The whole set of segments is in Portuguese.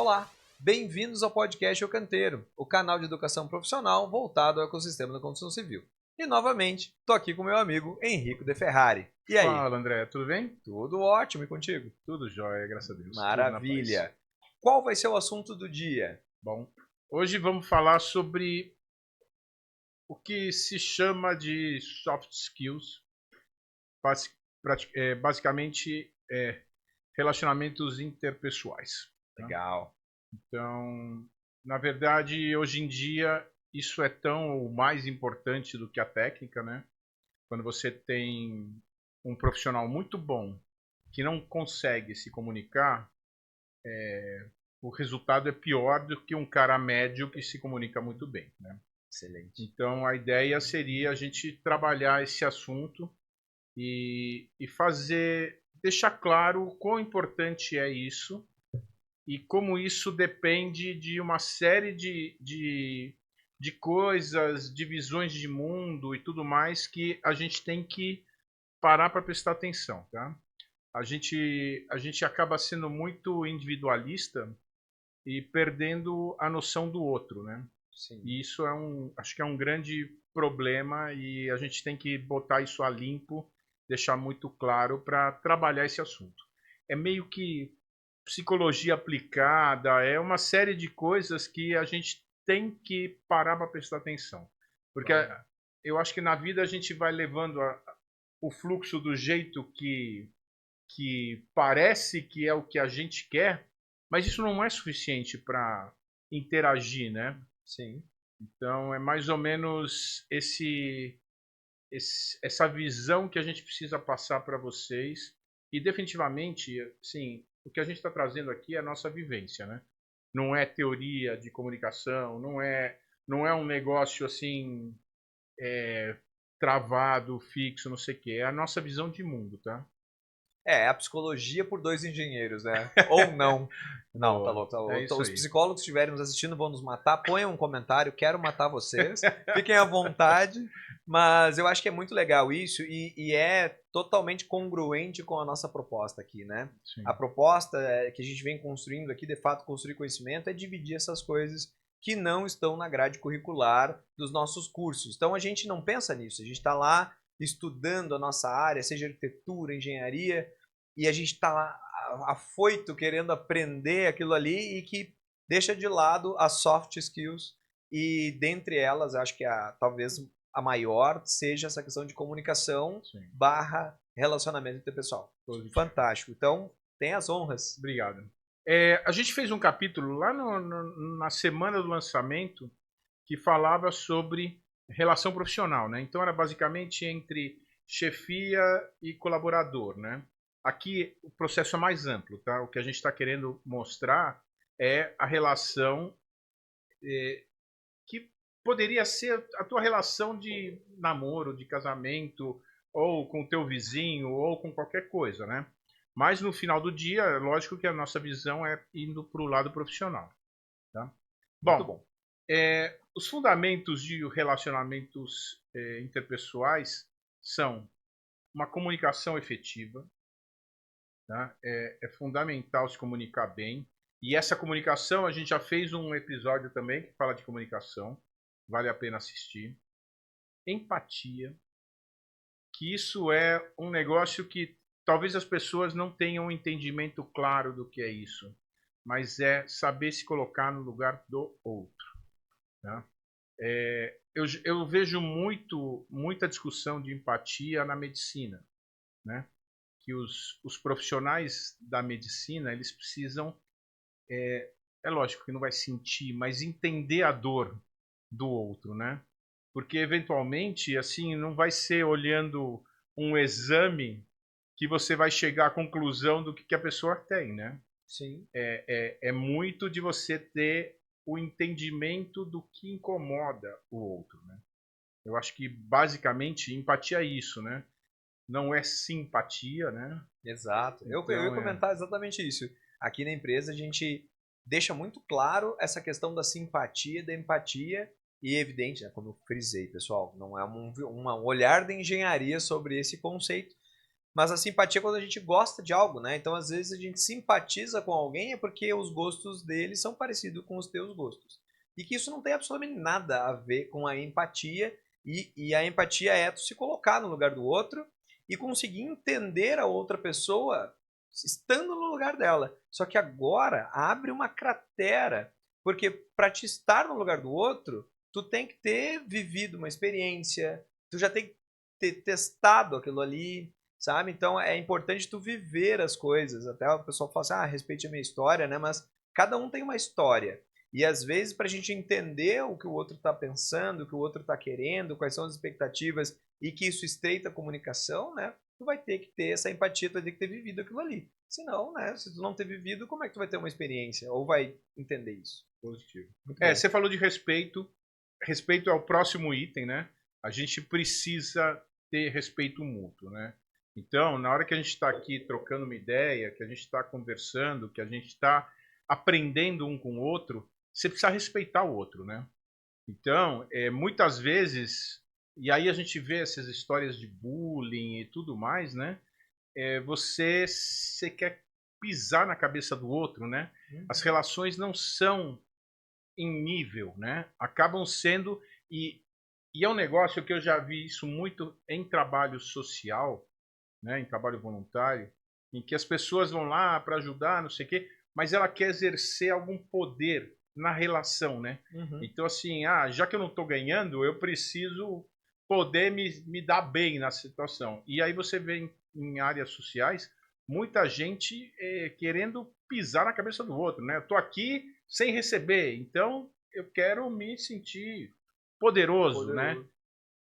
Olá, bem-vindos ao podcast O Canteiro, o canal de educação profissional voltado ao ecossistema da construção civil. E novamente, estou aqui com meu amigo Henrico De Ferrari. E aí? Fala, André, tudo bem? Tudo ótimo, e contigo? Tudo jóia, graças a Deus. Maravilha. Qual vai ser o assunto do dia? Bom, hoje vamos falar sobre o que se chama de soft skills, basicamente relacionamentos interpessoais. Tá? Legal. Então, na verdade, hoje em dia, isso é tão ou mais importante do que a técnica, né? Quando você tem um profissional muito bom que não consegue se comunicar, o resultado é pior do que um cara médio que se comunica muito bem, né? Excelente. Então, a ideia seria a gente trabalhar esse assunto e deixar claro o quão importante é isso e como isso depende de uma série de coisas, de visões de mundo e tudo mais que a gente tem que parar para prestar atenção, tá? A gente acaba sendo muito individualista e perdendo a noção do outro, né? Sim. E isso acho que é um grande problema e a gente tem que botar isso a limpo, deixar muito claro para trabalhar esse assunto. É meio que psicologia aplicada, é uma série de coisas que a gente tem que parar para prestar atenção. Porque eu acho que na vida a gente vai levando o fluxo do jeito que parece que é o que a gente quer, mas isso não é suficiente para interagir, né? Sim. Então é mais ou menos essa visão que a gente precisa passar para vocês e definitivamente, sim, o que a gente está trazendo aqui é a nossa vivência, né? Não é teoria de comunicação, não é um negócio assim travado, fixo, não sei o quê. É a nossa visão de mundo, tá? É a psicologia por dois engenheiros, né? Ou não. Não, tá Boa. louco, tá louco. É isso Os aí. psicólogos que estiverem nos assistindo vão nos matar. Ponham um comentário, quero matar vocês. Fiquem à vontade. Mas eu acho que é muito legal isso e é totalmente congruente com a nossa proposta aqui, né? Sim. A proposta que a gente vem construindo aqui, de fato, construir conhecimento, é dividir essas coisas que não estão na grade curricular dos nossos cursos. Então a gente não pensa nisso, a gente está lá estudando a nossa área, seja arquitetura, engenharia, e a gente está lá afoito querendo aprender aquilo ali e que deixa de lado as soft skills e dentre elas, acho que talvez a maior seja essa questão de comunicação Sim. / relacionamento interpessoal. Positivo. Fantástico. Então, tem as honras. Obrigado. A gente fez um capítulo lá na semana do lançamento que falava sobre relação profissional, né? Então era basicamente entre chefia e colaborador, né? Aqui o processo é mais amplo, tá? O que a gente está querendo mostrar é a relação que poderia ser a tua relação de namoro, de casamento, ou com o teu vizinho, ou com qualquer coisa, né? Mas no final do dia, é lógico que a nossa visão é indo para o lado profissional. Tá? Muito bom. Os fundamentos de relacionamentos interpessoais são uma comunicação efetiva, tá? É fundamental se comunicar bem. E essa comunicação, a gente já fez um episódio também que fala de comunicação, vale a pena assistir. Empatia, que isso é um negócio que talvez as pessoas não tenham um entendimento claro do que é isso, mas é saber se colocar no lugar do outro. Tá? Eu vejo muita discussão de empatia na medicina, né? Que os profissionais da medicina, eles precisam, é lógico que não vai sentir, mas entender a dor do outro, né? Porque eventualmente, assim, não vai ser olhando um exame que você vai chegar à conclusão do que a pessoa tem, né? Sim. É muito de você ter o entendimento do que incomoda o outro, né? Eu acho que basicamente empatia é isso, né? Não é simpatia, né? Exato. Então, Eu ia comentar exatamente isso. Aqui na empresa a gente deixa muito claro essa questão da simpatia, da empatia e evidente, né, como eu frisei, pessoal, não é um olhar da engenharia sobre esse conceito, Mas a simpatia é quando a gente gosta de algo, né? Então, às vezes, a gente simpatiza com alguém é porque os gostos dele são parecidos com os teus gostos. E que isso não tem absolutamente nada a ver com a empatia. E a empatia é tu se colocar no lugar do outro e conseguir entender a outra pessoa estando no lugar dela. Só que agora abre uma cratera, porque para te estar no lugar do outro, tu tem que ter vivido uma experiência, tu já tem que ter testado aquilo ali, sabe? Então é importante tu viver as coisas. Até o pessoal fala assim, respeite a minha história, né? Mas cada um tem uma história. E às vezes, para a gente entender o que o outro está pensando, o que o outro está querendo, quais são as expectativas e que isso estreita a comunicação, né? Tu vai ter que ter essa empatia, tu vai ter que ter vivido aquilo ali. Senão, né? Se tu não ter vivido, como é que tu vai ter uma experiência? Ou vai entender isso? Positivo. Você falou de respeito. Respeito é o próximo item, né? A gente precisa ter respeito mútuo, né? Então, na hora que a gente está aqui trocando uma ideia, que a gente está conversando, que a gente está aprendendo um com o outro, você precisa respeitar o outro, né? Então, muitas vezes, e aí a gente vê essas histórias de bullying e tudo mais, né? Você quer pisar na cabeça do outro, né? As relações não são em nível, né? Acabam sendo e é um negócio que eu já vi isso muito em trabalho social, né? Em trabalho voluntário, em que as pessoas vão lá para ajudar, não sei o quê, mas ela quer exercer algum poder na relação, né? Então assim, já que eu não estou ganhando, eu preciso poder me dar bem na situação. E aí você vê em áreas sociais muita gente querendo pisar na cabeça do outro, né? Eu tô aqui sem receber, então eu quero me sentir poderoso, né?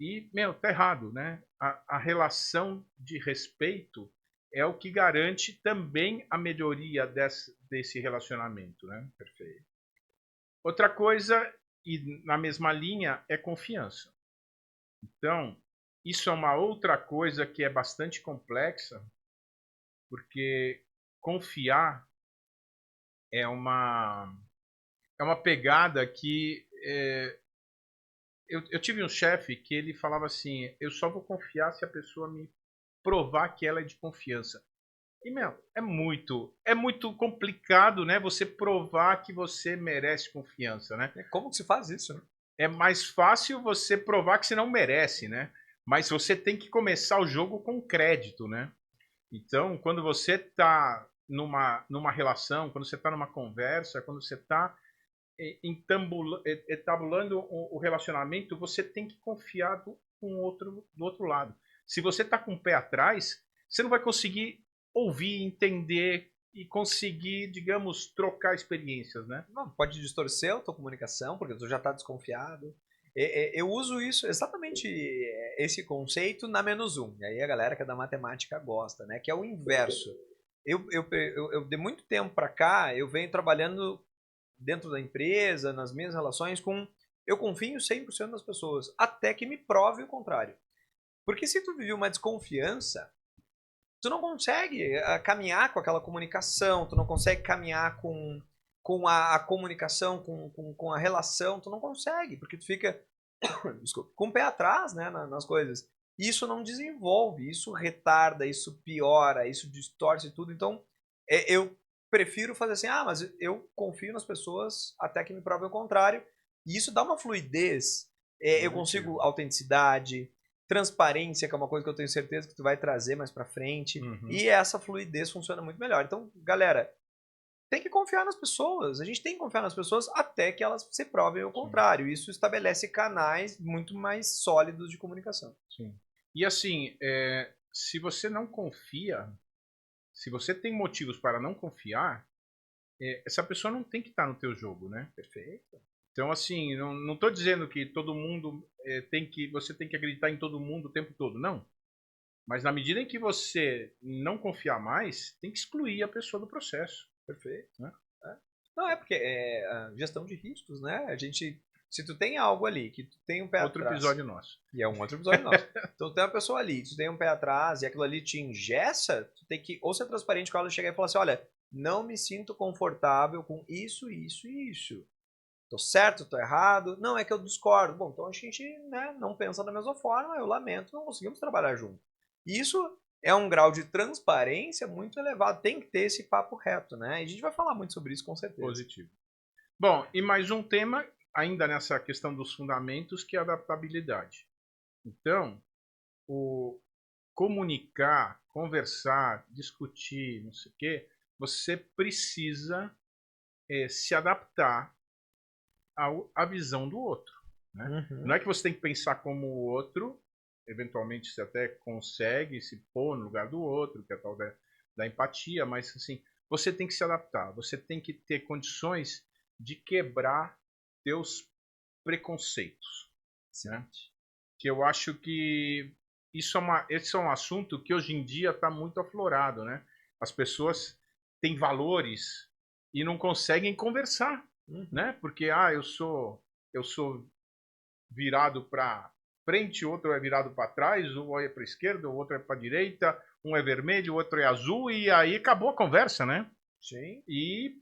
E, tá errado, né? A relação de respeito é o que garante também a melhoria desse relacionamento, né? Perfeito. Outra coisa, e na mesma linha, é confiança. Então, isso é uma outra coisa que é bastante complexa, porque confiar é uma pegada que eu tive um chefe que ele falava assim, eu só vou confiar se a pessoa me provar que ela é de confiança. E, é muito complicado, né? Você provar que você merece confiança, né? Como que se faz isso, né? É mais fácil você provar que você não merece, né? Mas você tem que começar o jogo com crédito, né? Então, quando você está numa relação, quando você está numa conversa, quando você está etabulando o relacionamento, você tem que confiar do outro lado. Se você está com o pé atrás, você não vai conseguir ouvir, entender e conseguir, digamos, trocar experiências, né? Não, pode distorcer a tua comunicação, porque tu já está desconfiado. Eu uso isso, exatamente esse conceito na menos um. E aí a galera que é da matemática gosta, né? Que é o inverso. De muito tempo para cá, eu venho trabalhando dentro da empresa, nas minhas relações, eu confio 100% nas pessoas, até que me prove o contrário. Porque se tu vive uma desconfiança, tu não consegue caminhar com aquela comunicação, tu não consegue caminhar com a comunicação, com a relação, tu não consegue, porque tu fica desculpa, com o pé atrás, né, nas coisas. Isso não desenvolve, isso retarda, isso piora, isso distorce tudo. Então, eu prefiro fazer assim, mas eu confio nas pessoas até que me provem o contrário. E isso dá uma fluidez. Eu consigo autenticidade, transparência, que é uma coisa que eu tenho certeza que tu vai trazer mais pra frente. E essa fluidez funciona muito melhor. Então, galera, tem que confiar nas pessoas. A gente tem que confiar nas pessoas até que elas se provem o contrário. Isso estabelece canais muito mais sólidos de comunicação. Sim. E assim, se você não confia, se você tem motivos para não confiar, essa pessoa não tem que estar no teu jogo, né? Perfeito. Então, assim, não estou dizendo que todo mundo você tem que acreditar em todo mundo o tempo todo, não. Mas na medida em que você não confiar mais, tem que excluir a pessoa do processo. Perfeito. Né? Não, porque a gestão de riscos, né? Se tu tem algo ali, que tu tem um pé outro atrás... Outro episódio nosso. E é um outro episódio nosso. Então tu tem uma pessoa ali, tu tem um pé atrás e aquilo ali te engessa, tu tem que ou ser transparente com ela e chegar e falar assim, olha, não me sinto confortável com isso, isso e isso. Tô certo, tô errado? Não, é que eu discordo. Bom, então a gente, né, não pensa da mesma forma, eu lamento, não conseguimos trabalhar junto. E isso é um grau de transparência muito elevado. Tem que ter esse papo reto, né? E a gente vai falar muito sobre isso, com certeza. Positivo. Bom, e mais um tema, ainda nessa questão dos fundamentos, que é a adaptabilidade. Então, o comunicar, conversar, discutir, não sei o quê, você precisa se adaptar à visão do outro. Né? Uhum. Não é que você tem que pensar como o outro, eventualmente você até consegue se pôr no lugar do outro, que é a tal da empatia, mas assim, você tem que se adaptar, você tem que ter condições de quebrar teus preconceitos. Né? Que eu acho que esse é um assunto que hoje em dia está muito aflorado. Né? As pessoas têm valores e não conseguem conversar. Né? Porque eu sou virado para frente, o outro é virado para trás, um é para a esquerda, o outro é para a direita, um é vermelho, o outro é azul, e aí acabou a conversa, né? Sim. E,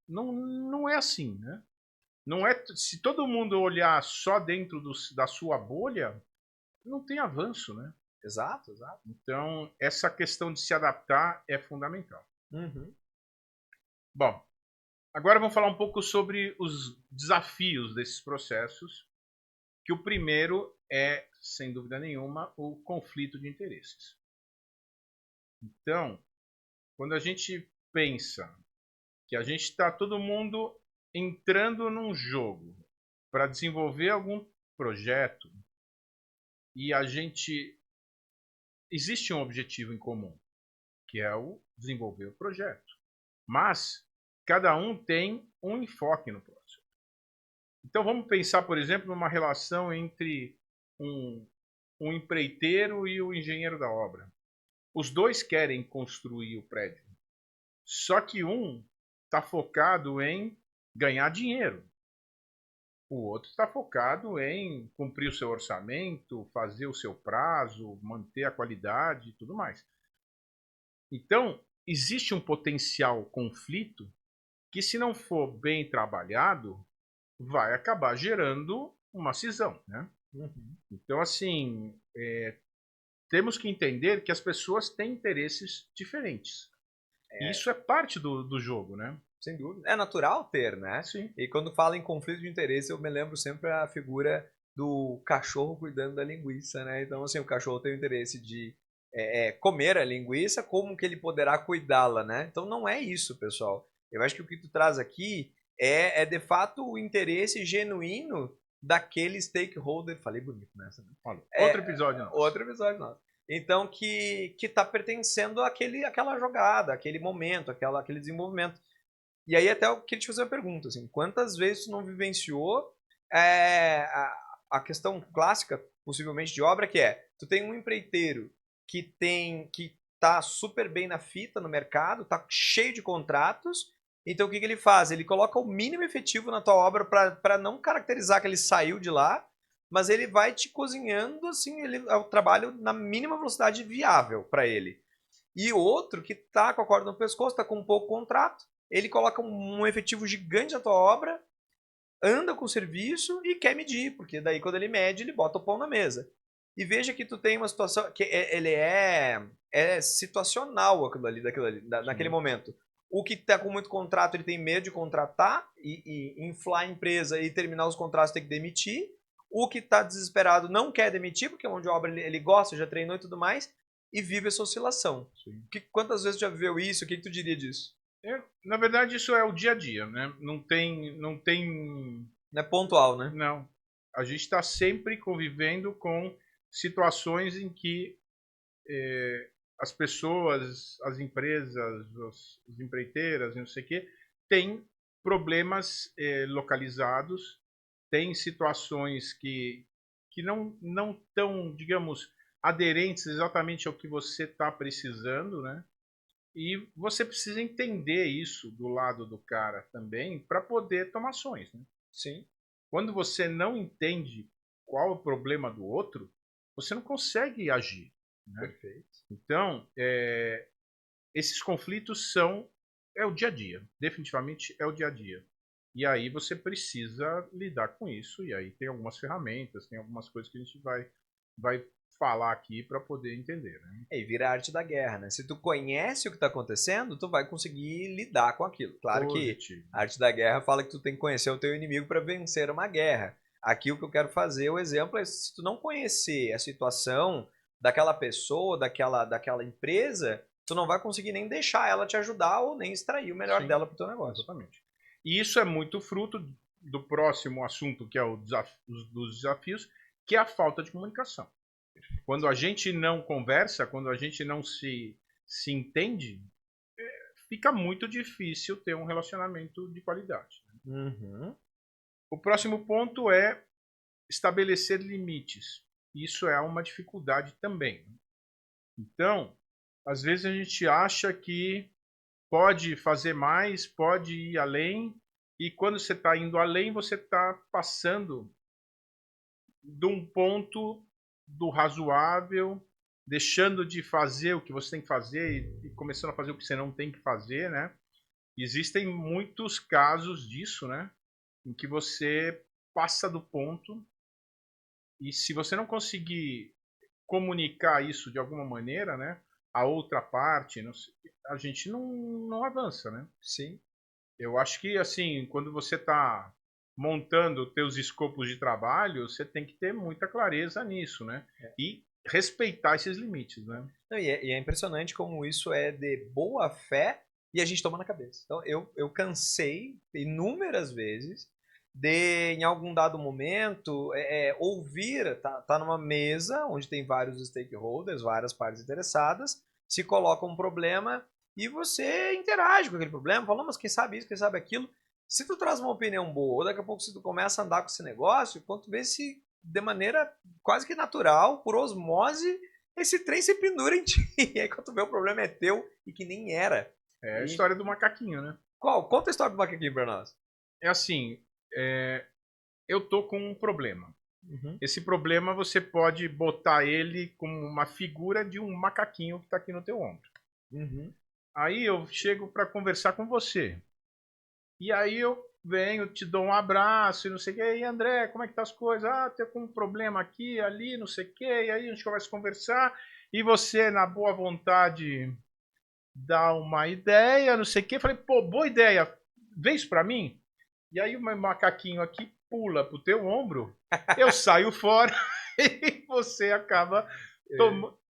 não é assim, né? Não é, se todo mundo olhar só dentro da sua bolha, não tem avanço, né? Exato, exato. Então, essa questão de se adaptar é fundamental. Uhum. Bom, agora vamos falar um pouco sobre os desafios desses processos, que o primeiro é, sem dúvida nenhuma, o conflito de interesses. Então, quando a gente pensa que a gente está todo mundo entrando num jogo para desenvolver algum projeto e a gente existe um objetivo em comum, que é o desenvolver o projeto. Mas cada um tem um enfoque no processo. Então vamos pensar, por exemplo, numa relação entre um empreiteiro e o engenheiro da obra. Os dois querem construir o prédio. Só que um está focado em ganhar dinheiro. O outro está focado em cumprir o seu orçamento, fazer o seu prazo, manter a qualidade e tudo mais. Então, existe um potencial conflito que, se não for bem trabalhado, vai acabar gerando uma cisão. Né? Uhum. Então, assim, temos que entender que as pessoas têm interesses diferentes. E isso é parte do jogo, né? Sem dúvida. É natural ter, né? Sim. E quando fala em conflito de interesse, eu me lembro sempre a figura do cachorro cuidando da linguiça, né? Então, assim, o cachorro tem o interesse de comer a linguiça, como que ele poderá cuidá-la, né? Então, não é isso, pessoal. Eu acho que o que tu traz aqui é de fato o interesse genuíno daquele stakeholder. Falei bonito nessa, né? Outro episódio nosso. Outro episódio nosso. Então, que está pertencendo àquela jogada, àquele momento, aquele desenvolvimento. E aí até eu queria te fazer uma pergunta, assim, quantas vezes tu não vivenciou a questão clássica, possivelmente, de obra, que é, tu tem um empreiteiro que tá super bem na fita, no mercado, tá cheio de contratos, então o que ele faz? Ele coloca o mínimo efetivo na tua obra para não caracterizar que ele saiu de lá, mas ele vai te cozinhando, assim, é o trabalho na mínima velocidade viável para ele. E outro que tá com a corda no pescoço, tá com um pouco contrato, ele coloca um efetivo gigante na tua obra, anda com o serviço e quer medir, porque daí quando ele mede, ele bota o pão na mesa. E veja que tu tem uma situação que ele é situacional daquilo ali, naquele momento. O que está com muito contrato, ele tem medo de contratar e inflar a empresa e terminar os contratos tem que demitir. O que está desesperado não quer demitir, porque é onde a obra ele gosta, já treinou e tudo mais, e vive essa oscilação. Quantas vezes tu já viveu isso? O que tu diria disso? Na verdade, isso é o dia a dia, né? Não é pontual, né? Não. A gente está sempre convivendo com situações em que as pessoas, as empresas, as empreiteiras, não sei o quê, têm problemas localizados, tem situações que não estão, digamos, aderentes exatamente ao que você está precisando, né? E você precisa entender isso do lado do cara também para poder tomar ações, né? Sim. Quando você não entende qual é o problema do outro, você não consegue agir. Né? Perfeito. Então, esses conflitos é o dia a dia. Definitivamente é o dia a dia. E aí você precisa lidar com isso. E aí tem algumas ferramentas, tem algumas coisas que a gente vai falar aqui para poder entender, né? E vira a arte da guerra, né? Se tu conhece o que está acontecendo, tu vai conseguir lidar com aquilo. Claro que Positivo. a arte da guerra fala que tu tem que conhecer o teu inimigo para vencer uma guerra. Aqui o que eu quero fazer, o exemplo é se tu não conhecer a situação daquela pessoa, daquela empresa, tu não vai conseguir nem deixar ela te ajudar ou nem extrair o melhor Sim, dela pro teu negócio. exatamente. E isso é muito fruto do próximo assunto, que é o dos desafios, que é a falta de comunicação. Quando a gente não conversa, quando a gente não se entende, fica muito difícil ter um relacionamento de qualidade. Uhum. O próximo ponto é estabelecer limites. Isso é uma dificuldade também. Então, às vezes a gente acha que pode fazer mais, pode ir além, e quando você está indo além, você está passando de um ponto do razoável, deixando de fazer o que você tem que fazer e começando a fazer o que você não tem que fazer, né? Existem muitos casos disso, né? Em que você passa do ponto e se você não conseguir comunicar isso de alguma maneira, né? A outra parte, a gente não avança, né? Sim. Eu acho que, assim, quando você está montando teus escopos de trabalho, você tem que ter muita clareza nisso, né? E respeitar esses limites, né? Não, e é impressionante como isso é de boa fé e a gente toma na cabeça. Então, eu cansei inúmeras vezes de, em algum dado momento, ouvir, tá numa mesa onde tem vários stakeholders, várias partes interessadas, se coloca um problema e você interage com aquele problema, fala, mas quem sabe isso, quem sabe aquilo. Se tu traz uma opinião boa, ou daqui a pouco se tu começa a andar com esse negócio, quando tu vê se de maneira quase que natural, por osmose, esse trem se pendura em ti. E aí quando tu vê o problema é teu e que nem era. É a E história do macaquinho, né? qual? Conta a história do macaquinho pra nós. É assim, eu tô com um problema. Uhum. Esse problema você pode botar ele como uma figura de um macaquinho que está aqui no teu ombro. Uhum. Aí eu chego para conversar com você. E aí eu venho, te dou um abraço e não sei o que. E aí, André, como é que tá as coisas? Ah, tem um problema aqui, ali, não sei o que. E aí a gente começa a conversar. E você, na boa vontade, dá uma ideia, não sei o que. Falei, pô, boa ideia. Vê isso pra mim? E aí o meu macaquinho aqui pula pro teu ombro. Eu saio fora e você acaba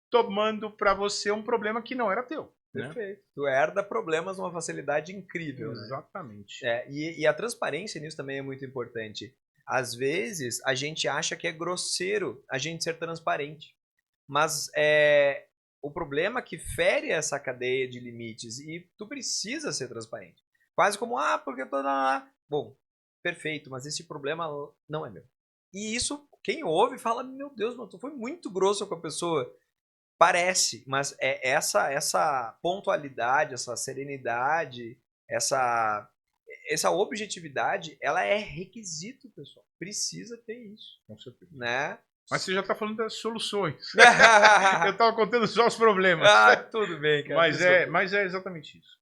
tomando pra você um problema que não era teu. Né? Perfeito. Tu herda problemas numa facilidade incrível, né? Exatamente. E a transparência nisso também é muito importante. Às vezes, a gente acha que é grosseiro a gente ser transparente. Mas o problema é que fere essa cadeia de limites e tu precisa ser transparente. Quase como, porque eu tô na... Bom, perfeito, mas esse problema não é meu. E isso, quem ouve fala, meu Deus, mano, tu foi muito grosso com a pessoa. Parece, mas essa pontualidade, essa serenidade, essa objetividade, ela é requisito, pessoal. Precisa ter isso, Com certeza. né? Mas você já está falando das soluções. Eu estava contando só os problemas. Tudo bem, cara. Mas é exatamente isso.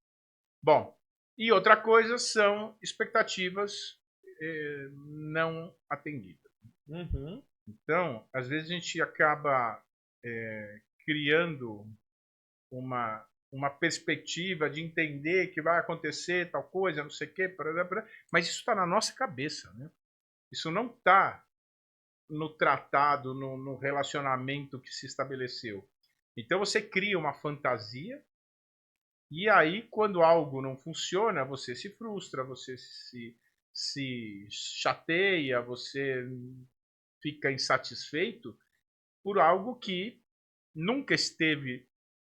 Bom, e outra coisa são expectativas não atendidas. Uhum. Então, às vezes a gente acaba criando uma perspectiva de entender que vai acontecer tal coisa, não sei o quê, mas isso está na nossa cabeça. Né? Isso não está no tratado, no relacionamento que se estabeleceu. Então você cria uma fantasia e aí quando algo não funciona, você se frustra, você se chateia, você fica insatisfeito por algo que nunca esteve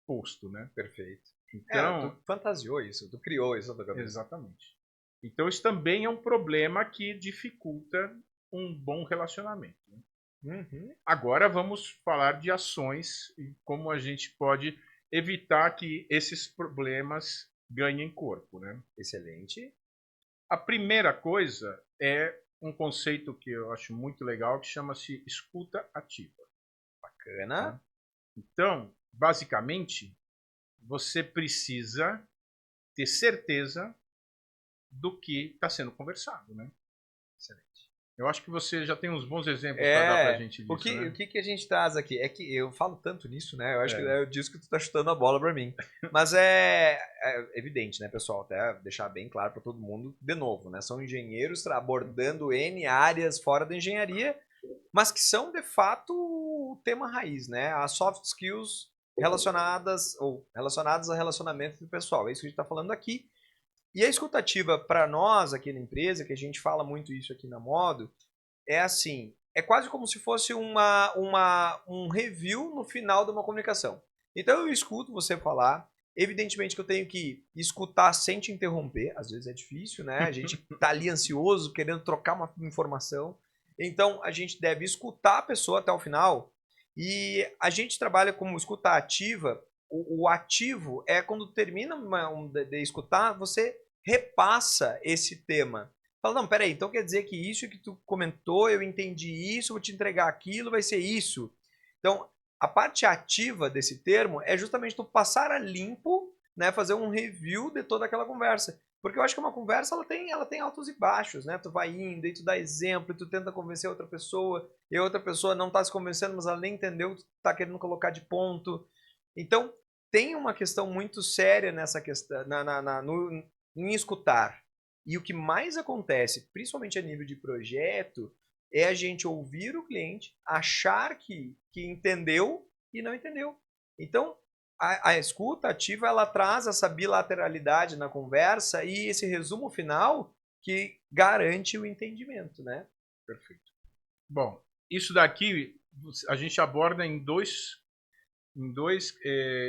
posto, né? Perfeito. Então, Tu fantasiou isso, tu criou isso na tua cabeça. exatamente. Então isso também é um problema que dificulta um bom relacionamento. Né? Uhum. Agora vamos falar de ações e como a gente pode evitar que esses problemas ganhem corpo. Né? Excelente. A primeira coisa é um conceito que eu acho muito legal que chama-se escuta ativa. Bacana. Tá? Então, basicamente, você precisa ter certeza do que está sendo conversado. Né? Excelente. Eu acho que você já tem uns bons exemplos para dar pra gente O disso, que, né? o que que a gente traz aqui? É que eu falo tanto nisso, né? Eu acho que É. é disso que tu tá chutando a bola pra mim. Mas é evidente, né, pessoal? Até deixar bem claro pra todo mundo, de novo, né? São engenheiros abordando N áreas fora da engenharia, mas que são, de fato, o tema raiz, né? As soft skills relacionadas a relacionamento do pessoal. É isso que a gente tá falando aqui. E a escutativa para nós aqui na empresa, que a gente fala muito isso aqui na Modo, é assim, é quase como se fosse um review no final de uma comunicação. Então eu escuto você falar, evidentemente que eu tenho que escutar sem te interromper, às vezes é difícil, né? A gente tá ali ansioso, querendo trocar uma informação. Então a gente deve escutar a pessoa até o final e a gente trabalha como escuta ativa. O ativo é quando termina de escutar, você repassa esse tema. Fala, não, peraí, então quer dizer que isso que tu comentou, eu entendi isso, vou te entregar aquilo, vai ser isso. Então, a parte ativa desse termo é justamente tu passar a limpo, né, fazer um review de toda aquela conversa. Porque eu acho que uma conversa ela tem altos e baixos, né? Tu vai indo, e tu dá exemplo, e tu tenta convencer outra pessoa, e a outra pessoa não está se convencendo, mas ela nem entendeu o que tu tá querendo colocar de ponto. Então, tem uma questão muito séria nessa questão, em escutar. E o que mais acontece, principalmente a nível de projeto, é a gente ouvir o cliente, achar que entendeu e não entendeu. Então, a escuta ativa ela traz essa bilateralidade na conversa e esse resumo final que garante o entendimento, né? Perfeito. Bom, isso daqui a gente aborda em dois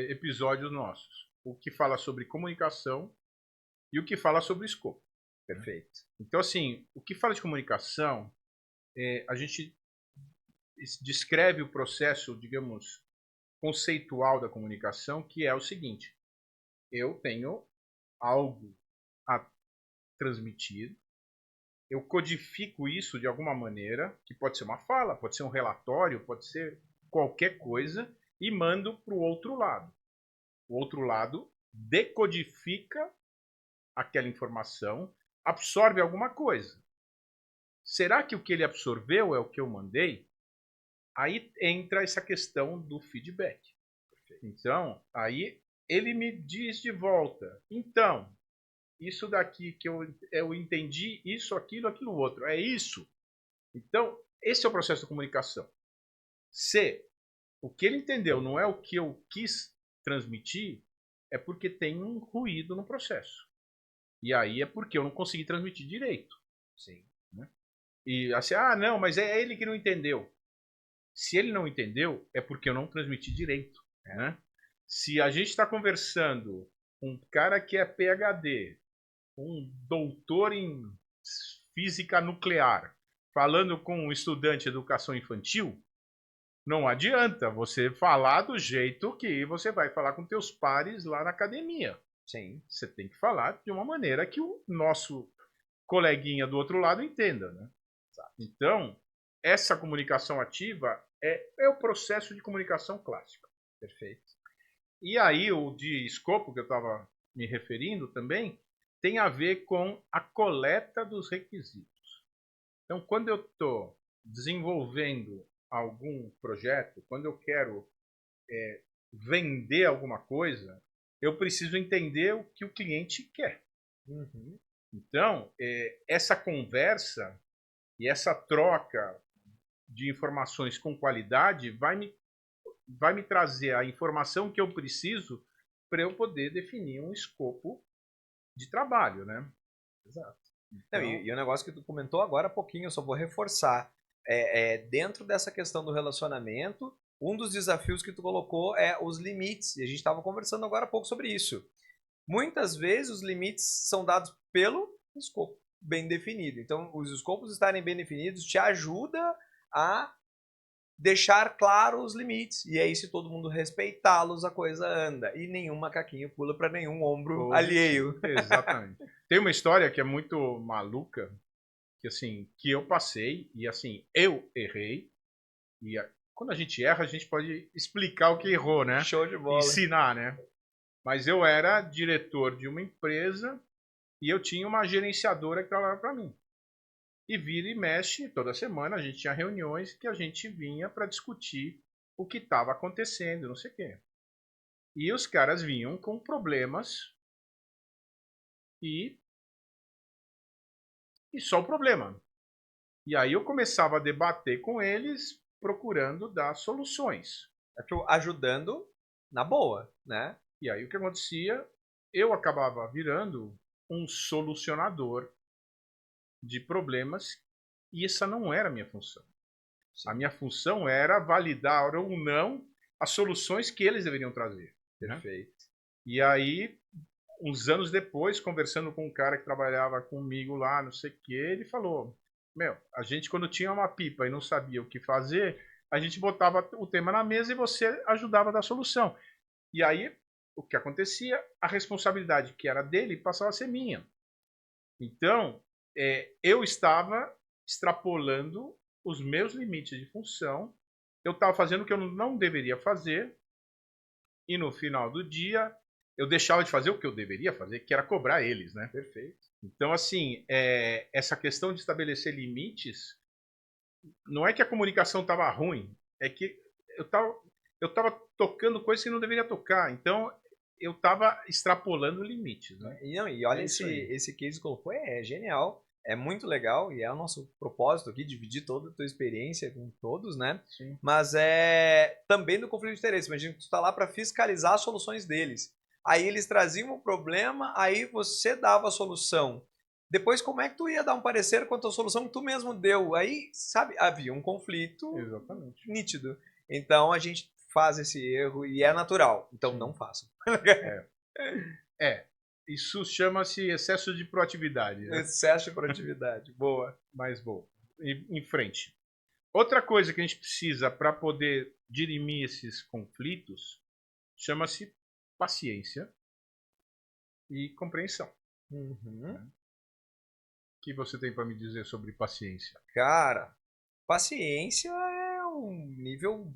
episódios nossos. O que fala sobre comunicação e o que fala sobre escopo. Perfeito. Então, assim, o que fala de comunicação, a gente descreve o processo, digamos, conceitual da comunicação, que é o seguinte: eu tenho algo a transmitir, eu codifico isso de alguma maneira, que pode ser uma fala, pode ser um relatório, pode ser qualquer coisa, e mando para o outro lado. O outro lado decodifica aquela informação, absorve alguma coisa. Será que o que ele absorveu é o que eu mandei? Aí entra essa questão do feedback. Então, aí ele me diz de volta. Então, isso daqui que eu entendi, isso, aquilo outro. É isso. Então, esse é o processo de comunicação. Se o que ele entendeu não é o que eu quis transmitir, é porque tem um ruído no processo. E aí é porque eu não consegui transmitir direito. Sim. Né? E assim, não, mas é ele que não entendeu. Se ele não entendeu, é porque eu não transmiti direito. Né? Se a gente está conversando com um cara que é PhD, um doutor em física nuclear, falando com um estudante de educação infantil, não adianta você falar do jeito que você vai falar com teus pares lá na academia. Sim. Você tem que falar de uma maneira que o nosso coleguinha do outro lado entenda. Né? Então, essa comunicação ativa é o processo de comunicação clássica. Perfeito. E aí, o de escopo, que eu estava me referindo também, tem a ver com a coleta dos requisitos. Então, quando eu estou desenvolvendo algum projeto, quando eu quero vender alguma coisa, eu preciso entender o que o cliente quer. Uhum. Então, essa conversa e essa troca de informações com qualidade vai me trazer a informação que eu preciso para eu poder definir um escopo de trabalho, né? Exato. Não, Então, e o negócio que tu comentou agora há pouquinho, eu só vou reforçar. Dentro dessa questão do relacionamento, um dos desafios que tu colocou é os limites. E a gente estava conversando agora há pouco sobre isso. Muitas vezes os limites são dados pelo escopo bem definido. Então, os escopos estarem bem definidos te ajuda a deixar claro os limites. E aí, se todo mundo respeitá-los, a coisa anda. E nenhum macaquinho pula para nenhum ombro alheio. Exatamente. Tem uma história que é muito maluca, que assim, que eu passei, e assim, eu errei, e quando a gente erra, a gente pode explicar o que errou, né? Show de bola. Ensinar, né? Mas eu era diretor de uma empresa e eu tinha uma gerenciadora que trabalhava para mim. E vira e mexe, toda semana a gente tinha reuniões que a gente vinha para discutir o que estava acontecendo, não sei o quê. E os caras vinham com problemas e, e só o problema. E aí eu começava a debater com eles, procurando dar soluções. Ajudando na boa, né? E aí o que acontecia? Eu acabava virando um solucionador de problemas e essa não era a minha função. Sim. A minha função era validar ou não as soluções que eles deveriam trazer. Perfeito. Né? E aí, uns anos depois, conversando com um cara que trabalhava comigo lá, não sei o que, ele falou, a gente quando tinha uma pipa e não sabia o que fazer, a gente botava o tema na mesa e você ajudava a dar solução. E aí, o que acontecia? A responsabilidade que era dele passava a ser minha. Então, eu estava extrapolando os meus limites de função, eu estava fazendo o que eu não deveria fazer, e no final do dia, eu deixava de fazer o que eu deveria fazer, que era cobrar eles, né? Perfeito. Então, assim, essa questão de estabelecer limites, não é que a comunicação estava ruim, é que eu tava tocando coisas que não deveria tocar. Então, eu estava extrapolando limites, né? E olha, esse case que colocou é genial, é muito legal e é o nosso propósito aqui, dividir toda a tua experiência com todos, né? Sim. Mas é também do conflito de interesse. Imagina que tu está lá para fiscalizar as soluções deles. Aí eles traziam o problema, aí você dava a solução. Depois, como é que tu ia dar um parecer quanto à solução que tu mesmo deu? Aí, sabe, havia um conflito Exatamente. nítido. Então, a gente faz esse erro e é natural. Então, Sim. não façam. Isso chama-se excesso de proatividade. Né? Excesso de produtividade. Boa. Mas bom, em frente. Outra coisa que a gente precisa para poder dirimir esses conflitos chama-se paciência e compreensão. Uhum. O que você tem para me dizer sobre paciência? Cara, paciência é um nível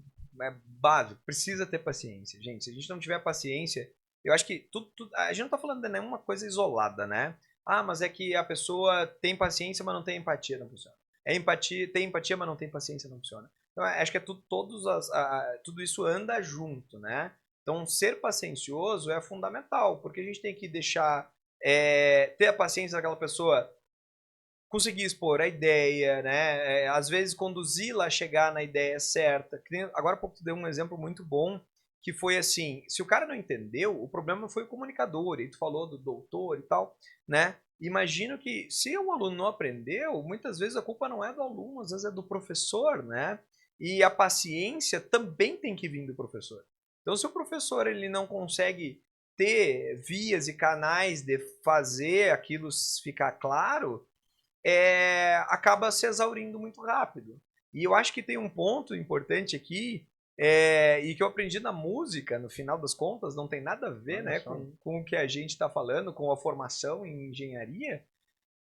básico. Precisa ter paciência, gente. Se a gente não tiver paciência, eu acho que a gente não tá falando de nenhuma coisa isolada, né? Ah, mas é que a pessoa tem paciência, mas não tem empatia, não funciona. Tem empatia, mas não tem paciência, não funciona. Então, acho que é tudo isso anda junto, né? Então, ser paciencioso é fundamental, porque a gente tem que deixar ter a paciência daquela pessoa conseguir expor a ideia, né? Às vezes conduzi-la a chegar na ideia certa. Agora há pouco tu deu um exemplo muito bom, que foi assim, se o cara não entendeu, o problema foi o comunicador, e tu falou do doutor e tal, né? Imagino que se o aluno não aprendeu, muitas vezes a culpa não é do aluno, às vezes é do professor, né? E a paciência também tem que vir do professor. Então, se o professor ele não consegue ter vias e canais de fazer aquilo ficar claro, acaba se exaurindo muito rápido. E eu acho que tem um ponto importante aqui, e que eu aprendi na música, no final das contas, não tem nada a ver, né, com o que a gente está falando, com a formação em engenharia,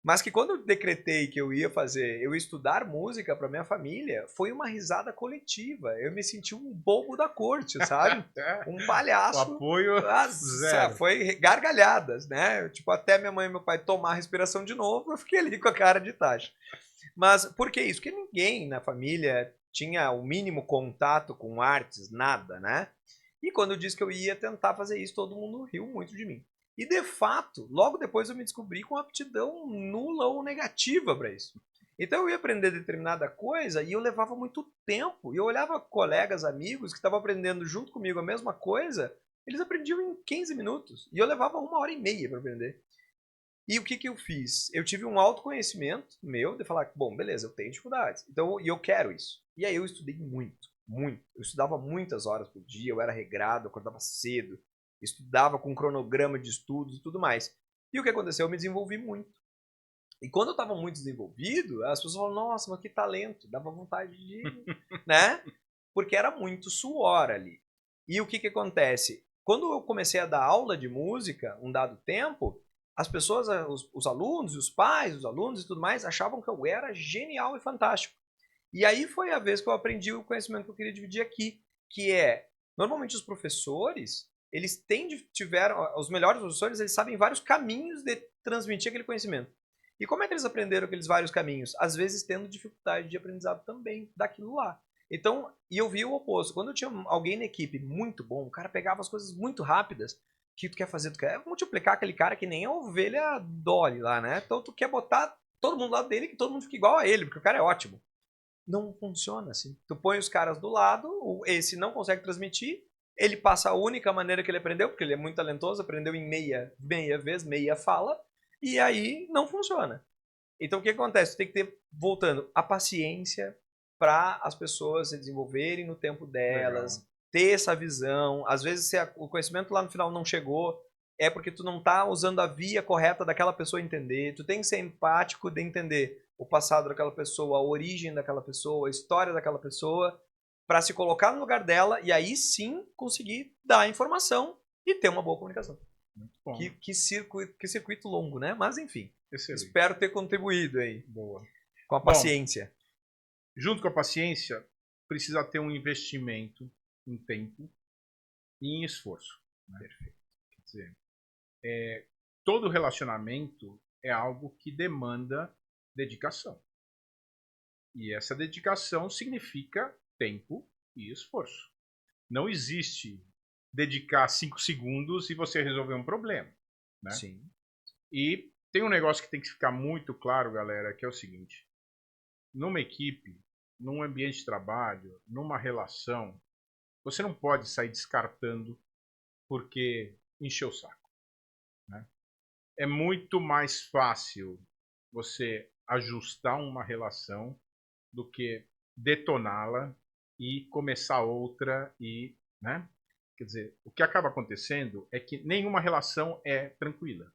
mas que quando eu decretei que eu ia estudar música para minha família, foi uma risada coletiva. Eu me senti um bobo da corte, sabe? Um palhaço. O apoio zero. Foi gargalhadas, né? Tipo, até minha mãe e meu pai tomar a respiração de novo, eu fiquei ali com a cara de taxa. Mas por que isso? Porque ninguém na família tinha o mínimo contato com artes, nada, né? E quando eu disse que eu ia tentar fazer isso, todo mundo riu muito de mim. E de fato, logo depois eu me descobri com aptidão nula ou negativa para isso. Então eu ia aprender determinada coisa e eu levava muito tempo. E eu olhava colegas, amigos que estavam aprendendo junto comigo a mesma coisa, eles aprendiam em 15 minutos. E eu levava 1h30 para aprender. E o que, que eu fiz? Eu tive um autoconhecimento meu de falar, bom, beleza, eu tenho dificuldades. Então, e eu quero isso. E aí eu estudei muito, muito. Eu estudava muitas horas por dia, eu era regrado, eu acordava cedo, estudava com cronograma de estudos e tudo mais. E o que aconteceu? Eu me desenvolvi muito. E quando eu estava muito desenvolvido, as pessoas falavam, nossa, mas que talento, dava vontade de, né? Porque era muito suor ali. E o que, que acontece? Quando eu comecei a dar aula de música, um dado tempo, as pessoas, os alunos, os pais, os alunos e tudo mais, achavam que eu era genial e fantástico. E aí foi a vez que eu aprendi o conhecimento que eu queria dividir aqui, que é, normalmente os professores, eles tiveram, os melhores professores, eles sabem vários caminhos de transmitir aquele conhecimento. E como é que eles aprenderam aqueles vários caminhos? Às vezes tendo dificuldade de aprendizado também daquilo lá. Então, e eu vi o oposto. Quando eu tinha alguém na equipe muito bom, o cara pegava as coisas muito rápidas. O que tu quer fazer? Tu quer multiplicar aquele cara que nem a ovelha Dolly lá, né? Então tu quer botar todo mundo do lado dele, que todo mundo fique igual a ele, porque o cara é ótimo. Não funciona assim. Tu põe os caras do lado, esse não consegue transmitir, ele passa a única maneira que ele aprendeu, porque ele é muito talentoso, aprendeu em meia vez, meia fala, e aí não funciona. Então o que acontece? Tu tem que ter, voltando, a paciência para as pessoas se desenvolverem no tempo delas, Legal. ter essa visão. Às vezes se o conhecimento lá no final não chegou, é porque tu não tá usando a via correta daquela pessoa entender. Tu tem que ser empático de entender o passado daquela pessoa, a origem daquela pessoa, a história daquela pessoa, para se colocar no lugar dela e aí sim conseguir dar a informação e ter uma boa comunicação. Muito bom. Que circuito longo, né? Mas enfim, Excelente. espero ter contribuído aí. Boa. Com a paciência. Bom, junto com a paciência, precisa ter um investimento em tempo e em esforço. Né? Perfeito. Quer dizer, todo relacionamento é algo que demanda dedicação. E essa dedicação significa tempo e esforço. Não existe dedicar 5 segundos e você resolver um problema. Né? Sim. E tem um negócio que tem que ficar muito claro, galera, que é o seguinte. Numa equipe, num ambiente de trabalho, numa relação, você não pode sair descartando porque encheu o saco. Né? É muito mais fácil você ajustar uma relação do que detoná-la e começar outra e, né? Quer dizer, o que acaba acontecendo é que nenhuma relação é tranquila.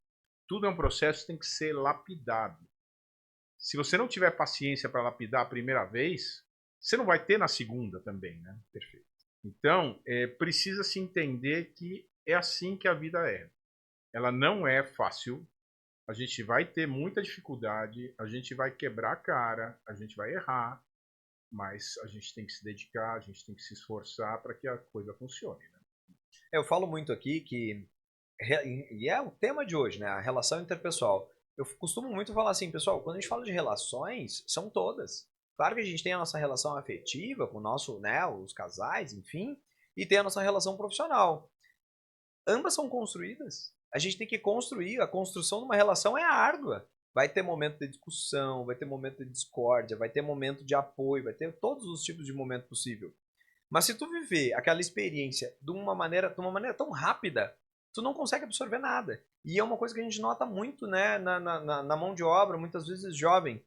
Tudo é um processo que tem que ser lapidado. Se você não tiver paciência para lapidar a primeira vez, você não vai ter na segunda também, né? Perfeito. Então, precisa se entender que é assim que a vida é. Ela não é fácil. A gente vai ter muita dificuldade, a gente vai quebrar a cara, a gente vai errar, mas a gente tem que se dedicar, a gente tem que se esforçar para que a coisa funcione. Né? Eu falo muito aqui que, e é o tema de hoje, né? A relação interpessoal. Eu costumo muito falar assim, pessoal, quando a gente fala de relações, são todas. Claro que a gente tem a nossa relação afetiva com o nosso, né, os casais, enfim, e tem a nossa relação profissional. Ambas são construídas. A gente tem que construir. A construção de uma relação é árdua. Vai ter momento de discussão, vai ter momento de discórdia, vai ter momento de apoio, vai ter todos os tipos de momento possível. Mas se tu viver aquela experiência de uma maneira tão rápida, tu não consegue absorver nada. E é uma coisa que a gente nota muito, né, na mão de obra, muitas vezes jovem.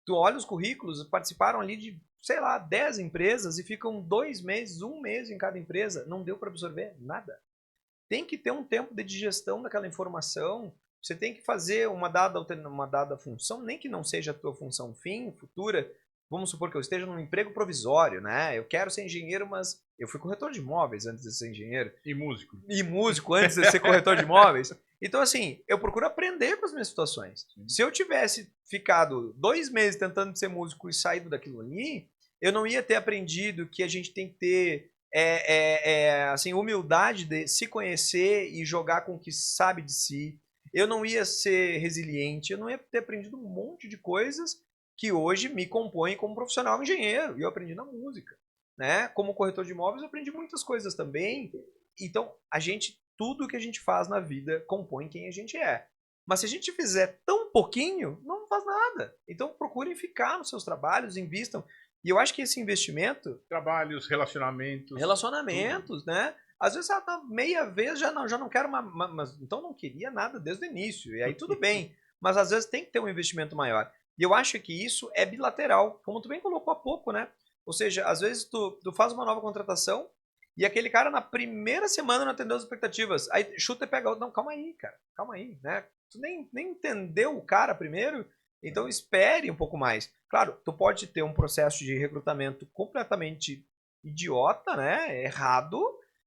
Tu olha os currículos, participaram ali de, sei lá, 10 empresas e ficam 2 meses, 1 mês em cada empresa. Não deu para absorver nada. Tem que ter um tempo de digestão daquela informação. Você tem que fazer uma dada função, nem que não seja a tua função fim, futura. Vamos supor que eu esteja num emprego provisório, né? Eu quero ser engenheiro, mas eu fui corretor de imóveis antes de ser engenheiro. E músico. E músico antes de ser corretor de imóveis. Então, assim, eu procuro aprender com as minhas situações. Se eu tivesse ficado 2 meses tentando ser músico e saído daquilo ali, eu não ia ter aprendido que a gente tem que ter assim, humildade de se conhecer e jogar com o que sabe de si. Eu não ia ser resiliente, eu não ia ter aprendido um monte de coisas que hoje me compõem como profissional engenheiro. E eu aprendi na música. Né? Como corretor de imóveis, eu aprendi muitas coisas também. Então, tudo que a gente faz na vida compõe quem a gente é. Mas se a gente fizer tão pouquinho, não faz nada. Então, procurem ficar nos seus trabalhos, invistam. E eu acho que esse investimento... Trabalhos, relacionamentos. Relacionamentos, tudo. Né? Às vezes, meia vez já não quero mas então não queria nada desde o início. E aí tudo bem. Mas às vezes tem que ter um investimento maior. E eu acho que isso é bilateral, como tu bem colocou há pouco, né? Ou seja, às vezes tu faz uma nova contratação e aquele cara na primeira semana não atendeu as expectativas. Aí chuta e pega outro. Não, calma aí, cara. Calma aí, né? Tu nem entendeu o cara primeiro, então espere um pouco mais. Claro, tu pode ter um processo de recrutamento completamente idiota, né? Errado.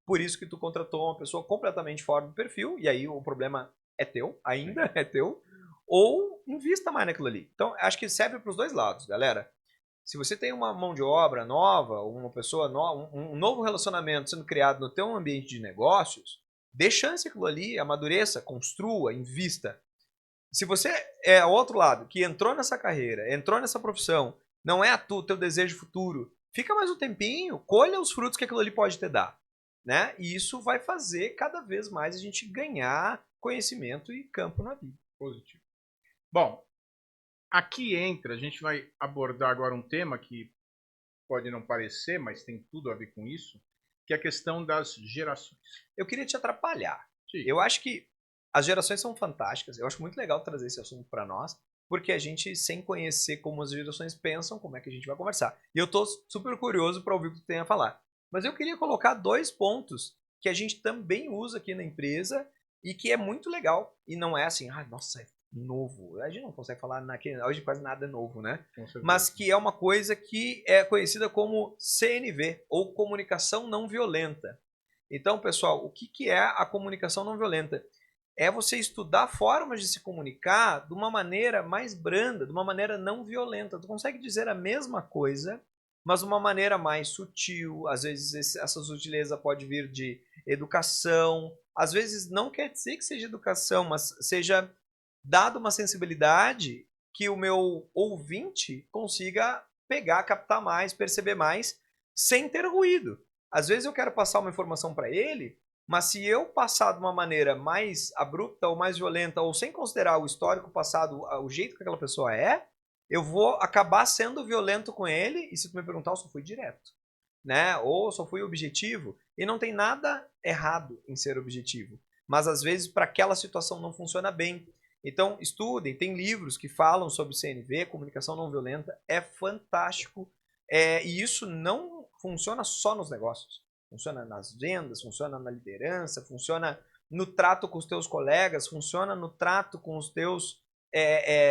Por isso que tu contratou uma pessoa completamente fora do perfil. E aí o problema é teu, ainda é teu. Ou invista mais naquilo ali. Então, acho que serve para os dois lados, galera. Se você tem uma mão de obra nova, uma pessoa nova, um novo relacionamento sendo criado no teu ambiente de negócios, dê chance aquilo ali, amadureça, construa, invista. Se você é o outro lado, que entrou nessa carreira, entrou nessa profissão, não é o teu desejo futuro, fica mais um tempinho, colha os frutos que aquilo ali pode te dar, né? E isso vai fazer cada vez mais a gente ganhar conhecimento e campo na vida. Positivo. Bom, aqui entra, a gente vai abordar agora um tema que pode não parecer, mas tem tudo a ver com isso, que é a questão das gerações. Eu queria te atrapalhar. Sim. Eu acho que as gerações são fantásticas. Eu acho muito legal trazer esse assunto para nós, porque a gente, sem conhecer como as gerações pensam, como é que a gente vai conversar. E eu tô super curioso para ouvir o que tu tem a falar. Mas eu queria colocar 2 pontos que a gente também usa aqui na empresa e que é muito legal. E não é assim, nossa, é novo. A gente não consegue falar hoje quase nada é novo, né? Mas que é uma coisa que é conhecida como CNV, ou comunicação não violenta. Então, pessoal, o que é a comunicação não violenta? É você estudar formas de se comunicar de uma maneira mais branda, de uma maneira não violenta. Tu consegue dizer a mesma coisa, mas de uma maneira mais sutil. Às vezes essa sutileza pode vir de educação. Às vezes não quer dizer que seja educação, mas seja dado uma sensibilidade que o meu ouvinte consiga pegar, captar mais, perceber mais, sem ter ruído. Às vezes eu quero passar uma informação para ele, mas se eu passar de uma maneira mais abrupta ou mais violenta, ou sem considerar o histórico passado, o jeito que aquela pessoa é, eu vou acabar sendo violento com ele, e se tu me perguntar, eu só fui direto, né? Ou eu só fui objetivo, e não tem nada errado em ser objetivo. Mas às vezes para aquela situação não funciona bem. Então, estudem, tem livros que falam sobre CNV, comunicação não violenta, é fantástico. E isso não funciona só nos negócios. Funciona nas vendas, funciona na liderança, funciona no trato com os teus colegas, funciona no trato com os teus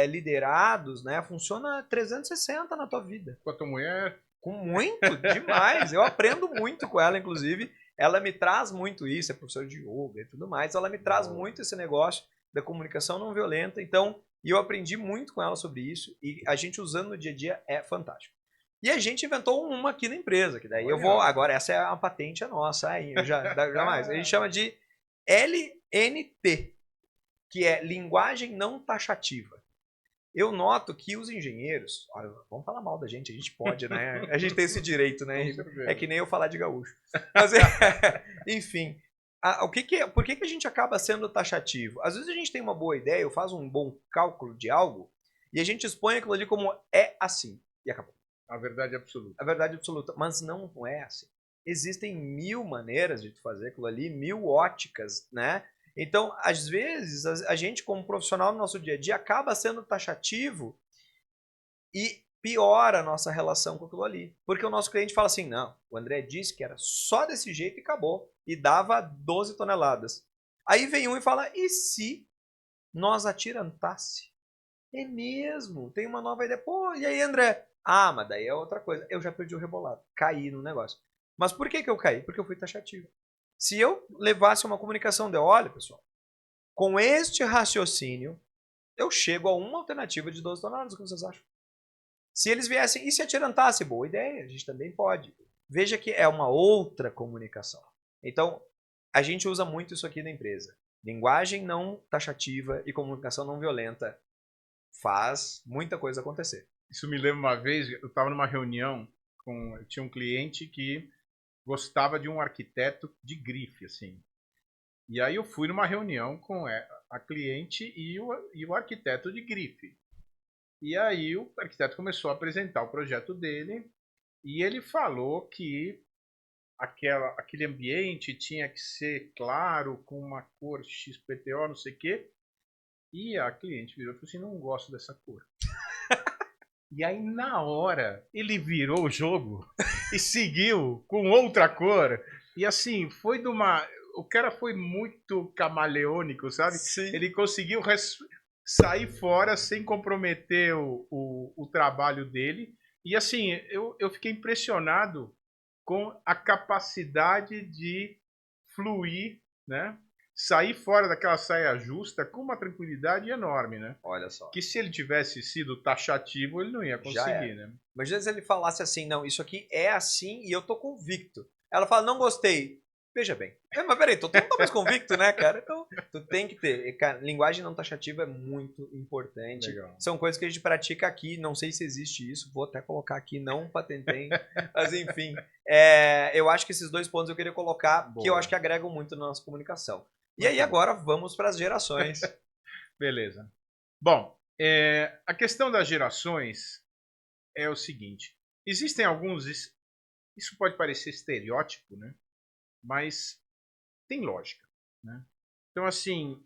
liderados, né? Funciona 360 na tua vida. Com a tua mulher? Com muito, demais. Eu aprendo muito com ela, inclusive. Ela me traz muito isso, é professora de yoga e tudo mais. Ela me traz muito esse negócio da comunicação não violenta. Então, eu aprendi muito com ela sobre isso e a gente usando no dia a dia é fantástico. E a gente inventou uma aqui na empresa, que daí eu vou... Agora, essa é a patente nossa, aí, jamais. A gente chama de LNT, que é linguagem não taxativa. Eu noto que os engenheiros... Olha, vamos falar mal da gente, a gente pode, né? A gente tem esse direito, né? É que nem eu falar de gaúcho. Mas, enfim, por que a gente acaba sendo taxativo? Às vezes a gente tem uma boa ideia, eu faço um bom cálculo de algo, e a gente expõe aquilo ali como é assim, e acabou. A verdade absoluta. A verdade absoluta, mas não é assim. Existem 1000 maneiras de fazer aquilo ali, 1000 óticas, né? Então, às vezes, a gente como profissional no nosso dia a dia acaba sendo taxativo e piora a nossa relação com aquilo ali. Porque o nosso cliente fala assim, não, o André disse que era só desse jeito e acabou. E dava 12 toneladas. Aí vem um e fala, e se nós atirantasse? É mesmo, tem uma nova ideia. Pô, e aí, André? Mas daí é outra coisa. Eu já perdi o rebolado, caí no negócio. Mas por que eu caí? Porque eu fui taxativo. Se eu levasse uma comunicação de, olha, pessoal, com este raciocínio, eu chego a uma alternativa de 12 toneladas, o que vocês acham? Se eles viessem, e se atirantasse? Boa ideia, a gente também pode. Veja que é uma outra comunicação. Então, a gente usa muito isso aqui na empresa. Linguagem não taxativa e comunicação não violenta faz muita coisa acontecer. Isso me lembra uma vez, eu estava numa reunião, eu tinha um cliente que gostava de um arquiteto de grife, assim. E aí eu fui numa reunião com a cliente e o arquiteto de grife. E aí o arquiteto começou a apresentar o projeto dele e ele falou que aquele ambiente tinha que ser claro, com uma cor XPTO, não sei o quê. E a cliente virou e falou assim, não gosto dessa cor. E aí, na hora, ele virou o jogo e seguiu com outra cor. E assim, foi de uma... O cara foi muito camaleônico, sabe? Sim. Ele conseguiu sair fora sem comprometer o trabalho dele. E assim, eu fiquei impressionado com a capacidade de fluir, né? Sair fora daquela saia justa com uma tranquilidade enorme, né? Olha só. Que se ele tivesse sido taxativo, ele não ia conseguir, né? Mas às vezes ele falasse assim, não, isso aqui é assim e eu tô convicto. Ela fala, não gostei. Veja bem. Mas peraí, tu não tá mais convicto, né, cara? Então, tu tem que ter. Cara, linguagem não taxativa é muito importante. Legal. São coisas que a gente pratica aqui. Não sei se existe isso. Vou até colocar aqui, não patentei. Mas, enfim. Eu acho que esses 2 pontos eu queria colocar, que eu Boa. acho que agregam muito na nossa comunicação. E Muito aí, bom. agora, vamos para as gerações. Beleza. Bom, a questão das gerações é o seguinte. Existem alguns... Isso pode parecer estereótipo, né? Mas tem lógica, né? Então, assim,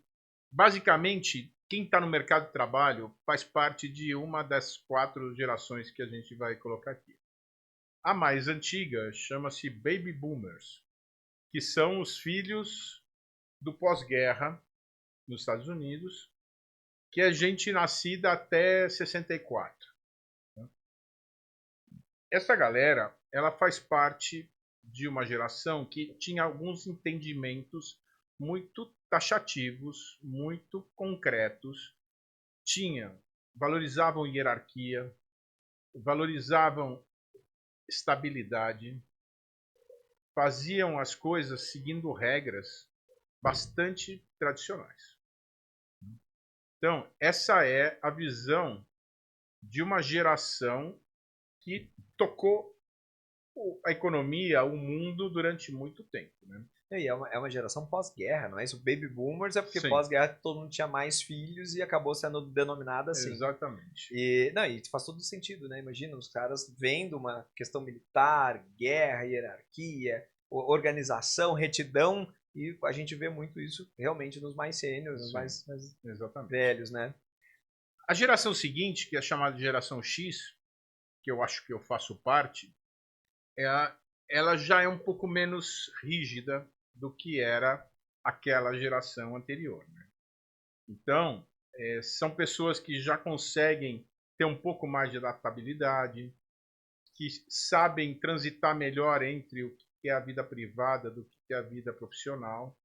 basicamente, quem está no mercado de trabalho faz parte de uma das 4 gerações que a gente vai colocar aqui. A mais antiga chama-se Baby Boomers, que são os filhos do pós-guerra nos Estados Unidos, que é gente nascida até 64. Essa galera, ela faz parte de uma geração que tinha alguns entendimentos muito taxativos, muito concretos, valorizavam hierarquia, valorizavam estabilidade, faziam as coisas seguindo regras bastante tradicionais. Então, essa é a visão de uma geração que tocou a economia, o mundo durante muito tempo, né? E é uma geração pós-guerra, não é isso? O Baby Boomers é porque Sim. Pós-guerra todo mundo tinha mais filhos e acabou sendo denominado assim. Exatamente. E faz todo sentido, né? Imagina os caras vendo uma questão militar, guerra, hierarquia, organização, retidão, e a gente vê muito isso realmente nos mais sêniores, nos mais velhos, né? A geração seguinte, que é chamada de geração X, que eu acho que eu faço parte, ela já é um pouco menos rígida do que era aquela geração anterior, né? Então, são pessoas que já conseguem ter um pouco mais de adaptabilidade, que sabem transitar melhor entre o que é a vida privada do que é a vida profissional,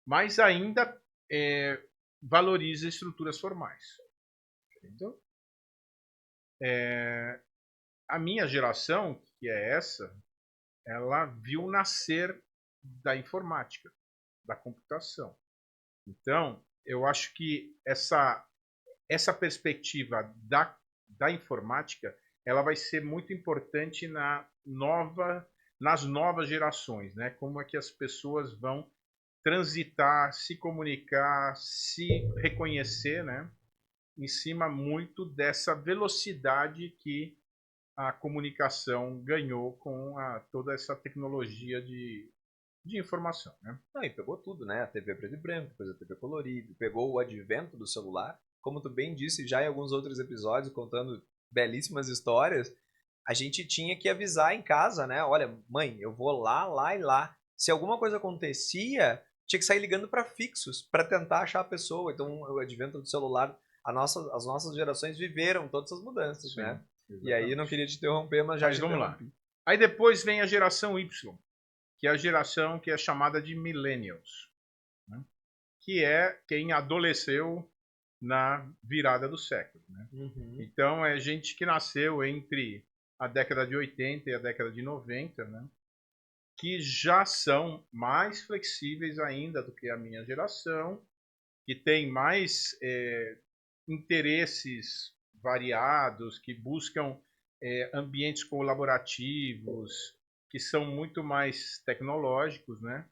mas ainda valoriza estruturas formais. Então, a minha geração, que é essa, ela viu nascer da informática, da computação. Então, eu acho que essa perspectiva da informática, ela vai ser muito importante nas novas gerações, né? Como é que as pessoas vão transitar, se comunicar, se reconhecer, né? Em cima muito dessa velocidade que a comunicação ganhou com toda essa tecnologia de informação, né? E pegou tudo, né? A TV preto e branco, depois a TV colorida, pegou o advento do celular, como tu bem disse já em alguns outros episódios, contando belíssimas histórias, a gente tinha que avisar em casa, né? Olha, mãe, eu vou lá, lá e lá. Se alguma coisa acontecia, tinha que sair ligando para fixos para tentar achar a pessoa. Então, o advento do celular, as nossas gerações viveram todas as mudanças, Sim, né? exatamente. E aí, não queria te interromper, mas já Mas te vamos lá. interrompi. Aí depois vem a geração Y, que é a geração que é chamada de Millennials, né? Que é quem adolesceu na virada do século, né? Uhum. Então, é gente que nasceu entre a década de 80 e a década de 90, né? Que já são mais flexíveis ainda do que a minha geração, que tem mais interesses variados, que buscam ambientes colaborativos, que são muito mais tecnológicos, né?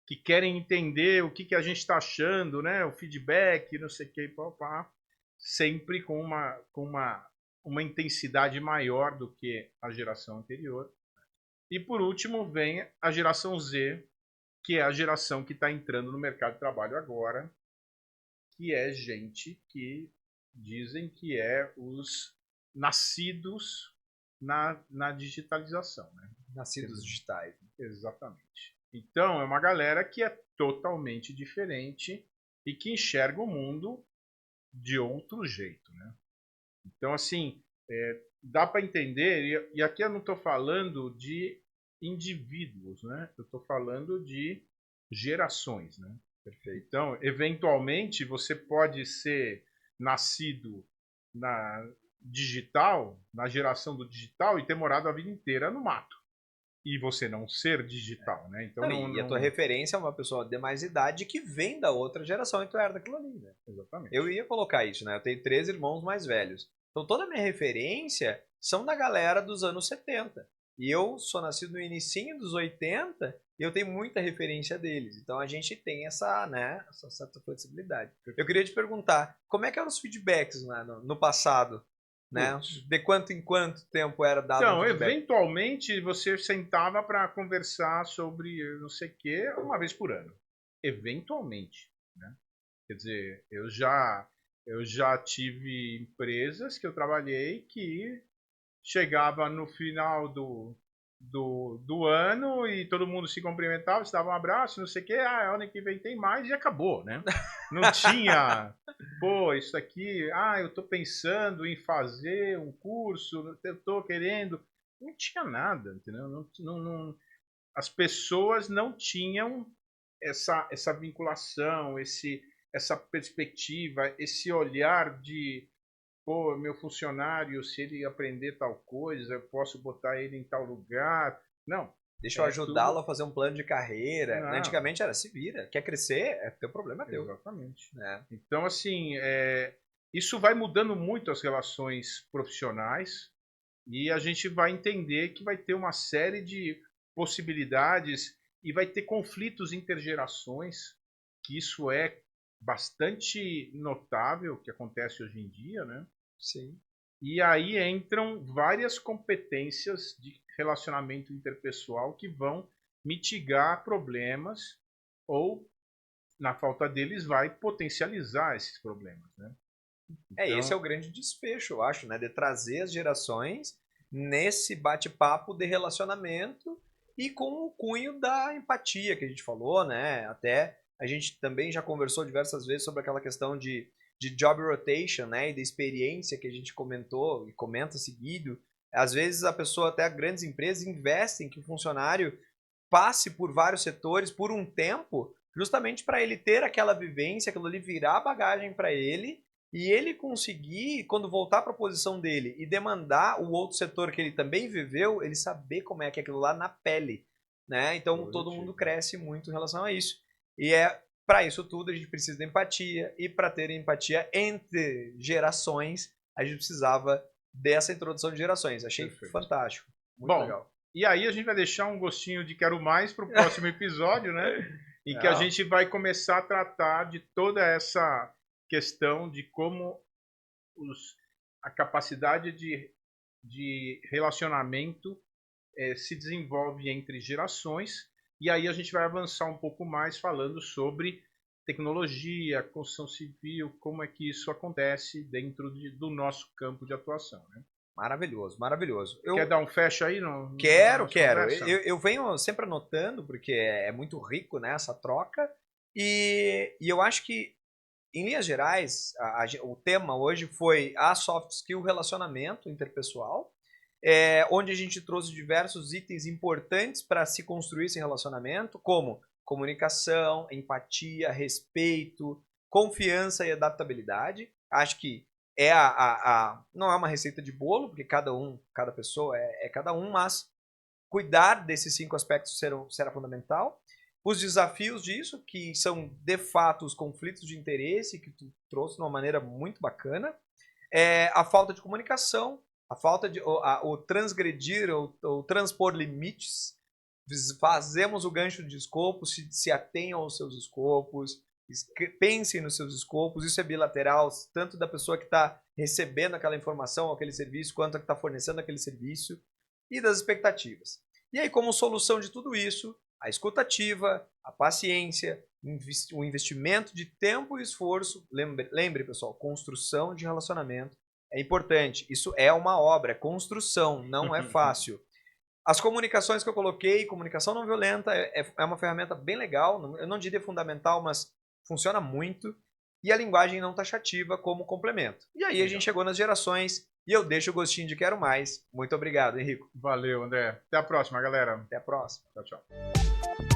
Que querem entender o que a gente está achando, né? O feedback, não sei o que, papá, sempre com uma intensidade maior do que a geração anterior. E por último vem a geração Z, que é a geração que está entrando no mercado de trabalho agora, que é gente que dizem que é os nascidos na digitalização, né? Nascidos digitais. Exatamente. Então, é uma galera que é totalmente diferente e que enxerga o mundo de outro jeito, né? Então, assim, dá para entender, e aqui eu não estou falando de indivíduos, né? Eu estou falando de gerações, né? Perfeito. Então, eventualmente, você pode ser nascido na digital, na geração do digital, e ter morado a vida inteira no mato. e você não ser digital, né? Então E a tua referência é uma pessoa de mais idade que vem da outra geração e tu herda aquilo ali, né? Exatamente. Eu ia colocar isso, né? Eu tenho 3 irmãos mais velhos. Então toda a minha referência são da galera dos anos 70. E eu sou nascido no inicinho dos 80 e eu tenho muita referência deles. Então a gente tem essa, né, essa certa flexibilidade. Eu queria te perguntar, como é que eram os feedbacks, né, no passado? Né? De quanto em quanto tempo era dado um Então, feedback? eventualmente você sentava para conversar sobre não sei o que uma vez por ano. Eventualmente, né? Quer dizer, eu já tive empresas que eu trabalhei que chegava no final do ano e todo mundo se cumprimentava, se dava um abraço, não sei o que, ano que vem tem mais e acabou, né? Não tinha, pô, isso aqui, eu tô pensando em fazer um curso, eu tô querendo. Não tinha nada, entendeu? As pessoas não tinham essa vinculação, essa perspectiva, esse olhar de, pô, meu funcionário, se ele aprender tal coisa, eu posso botar ele em tal lugar. Não. Deixa eu ajudá-lo a fazer um plano de carreira. Não. Antigamente era se vira. Quer crescer? É teu problema, é teu. Exatamente. É. Então, assim, isso vai mudando muito as relações profissionais e a gente vai entender que vai ter uma série de possibilidades e vai ter conflitos intergerações, que isso é bastante notável, que acontece hoje em dia, né? Sim. E aí entram várias competências de relacionamento interpessoal que vão mitigar problemas ou, na falta deles, vai potencializar esses problemas, né? Então, Esse é o grande desfecho, eu acho, né? De trazer as gerações nesse bate-papo de relacionamento e com o cunho da empatia que a gente falou, né? Até a gente também já conversou diversas vezes sobre aquela questão de job rotation, né? E da experiência que a gente comentou e comenta seguido. Às vezes a pessoa, até grandes empresas, investem que o funcionário passe por vários setores por um tempo, justamente para ele ter aquela vivência, aquilo ali virar bagagem para ele e ele conseguir, quando voltar para a posição dele e demandar o outro setor que ele também viveu, ele saber como é que é aquilo lá na pele, né? Então todo mundo cresce muito em relação a isso. E para isso tudo a gente precisa de empatia e para ter empatia entre gerações, a gente precisava dessa introdução de gerações. Achei fantástico. Muito legal. E aí a gente vai deixar um gostinho de quero mais para o próximo episódio, né? Em que a gente vai começar a tratar de toda essa questão de como a capacidade de relacionamento se desenvolve entre gerações. E aí a gente vai avançar um pouco mais falando sobre tecnologia, construção civil, como é que isso acontece dentro do nosso campo de atuação, né? Maravilhoso, maravilhoso. Quer dar um fecha aí? Quero. Eu venho sempre anotando, porque é muito rico, né, essa troca. E eu acho que, em linhas gerais, o tema hoje foi a soft skill relacionamento interpessoal, onde a gente trouxe diversos itens importantes para se construir esse relacionamento, como comunicação, empatia, respeito, confiança e adaptabilidade. Acho que não é uma receita de bolo, porque cada pessoa é cada um, mas cuidar desses 5 aspectos será fundamental. Os desafios disso, que são de fato os conflitos de interesse, que tu trouxe de uma maneira muito bacana, a falta de comunicação, a falta de o transgredir ou transpor limites, fazemos o gancho de escopo, se atenham aos seus escopos, pensem nos seus escopos, isso é bilateral, tanto da pessoa que está recebendo aquela informação, aquele serviço, quanto a que está fornecendo aquele serviço, e das expectativas. E aí, como solução de tudo isso, a escuta ativa, a paciência, o investimento de tempo e esforço. Lembre, pessoal, construção de relacionamento é importante. Isso é uma obra, é construção, não é fácil. As comunicações que eu coloquei, comunicação não violenta, é uma ferramenta bem legal, eu não diria fundamental, mas funciona muito. E a linguagem não taxativa como complemento. E aí a gente chegou nas gerações e eu deixo o gostinho de quero mais. Muito obrigado, Henrico. Valeu, André. Até a próxima, galera. Até a próxima. Tchau, tchau.